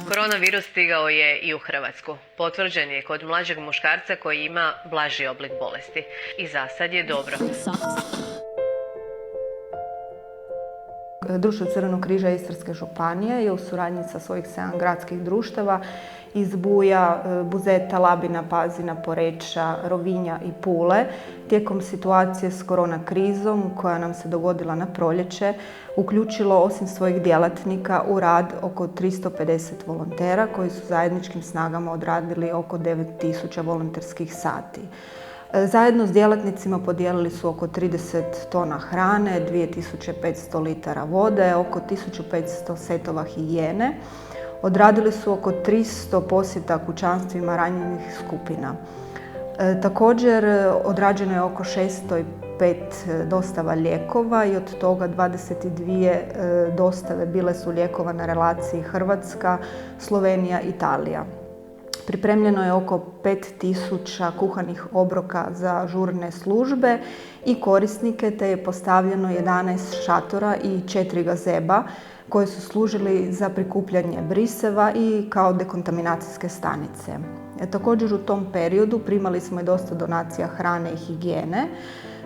Koronavirus stigao je i u Hrvatsku. Potvrđen je kod mlađeg muškarca koji ima blaži oblik bolesti. I za sad je dobro. Društvo Crvenog križa Istarske županije je u suradnji sa svojih 7 gradskih društava iz Buja, Buzeta, Labina, Pazina, Poreča, Rovinja i Pule tijekom situacije s korona krizom koja nam se dogodila na proljeće uključilo osim svojih djelatnika u rad oko 350 volontera koji su zajedničkim snagama odradili oko 9000 volonterskih sati. Zajedno s djelatnicima podijelili su oko 30 tona hrane, 2500 litara vode, oko 1500 setova higijene. Odradili su oko 300 posjeta kućanstvima ranjivih skupina. Također odrađeno je oko 605 dostava lijekova i od toga 22 dostave bile su lijekova na relaciji Hrvatska, Slovenija, Italija. Pripremljeno je oko 5000 kuhanih obroka za žurne službe i korisnike, te je postavljeno 11 šatora i 4 gazeba koji su služili za prikupljanje briseva i kao dekontaminacijske stanice. Također u tom periodu primali smo i dosta donacija hrane i higijene.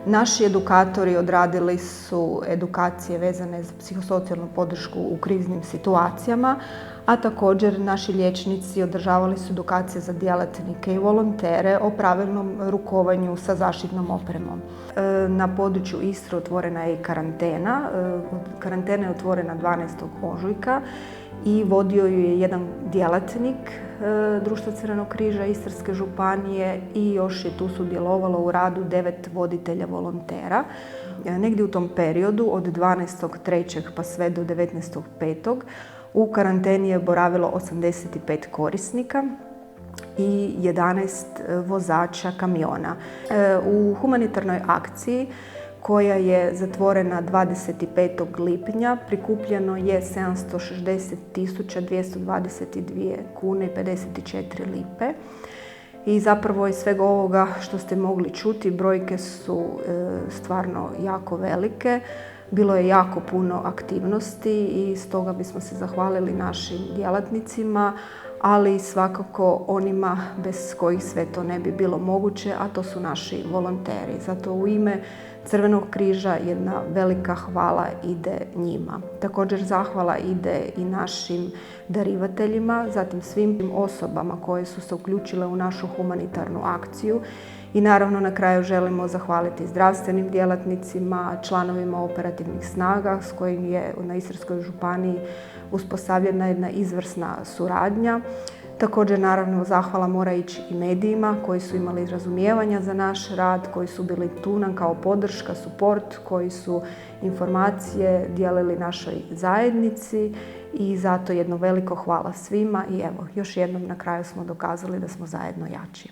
Naši edukatori odradili su edukacije vezane za psihosocijalnu podršku u kriznim situacijama, a također naši liječnici održavali su edukacije za djelatnike i volontere o pravilnom rukovanju sa zaštitnom opremom. Na području Istre otvorena je i karantena. Karantena je otvorena 12. ožujka i vodio ju je jedan djelatnik Društva Crvenog križa Istarske županije i još je tu sudjelovalo u radu 9 voditelja volontera. Negdje u tom periodu od 12.3. pa sve do 19.5. u karanteni je boravilo 85 korisnika i 11 vozača kamiona. U humanitarnoj akciji koja je zatvorena 25. lipnja prikupljeno je 760.222 kune i 54 lipe. I zapravo iz svega ovoga što ste mogli čuti, brojke su stvarno jako velike. Bilo je jako puno aktivnosti i stoga bismo se zahvalili našim djelatnicima, ali i svakako onima bez kojih sve to ne bi bilo moguće, a to su naši volonteri. Zato u ime Crvenog križa jedna velika hvala ide njima. Također zahvala ide i našim darivateljima, zatim svim osobama koje su se uključile u našu humanitarnu akciju. I naravno na kraju želimo zahvaliti zdravstvenim djelatnicima, članovima operativnih snaga s kojim je na Istarskoj županiji uspostavljena jedna izvrsna suradnja. Također naravno zahvala mora ići i medijima koji su imali razumijevanja za naš rad, koji su bili tu nam kao podrška, suport, koji su informacije dijelili našoj zajednici i zato jedno veliko hvala svima i evo još jednom na kraju smo dokazali da smo zajedno jači.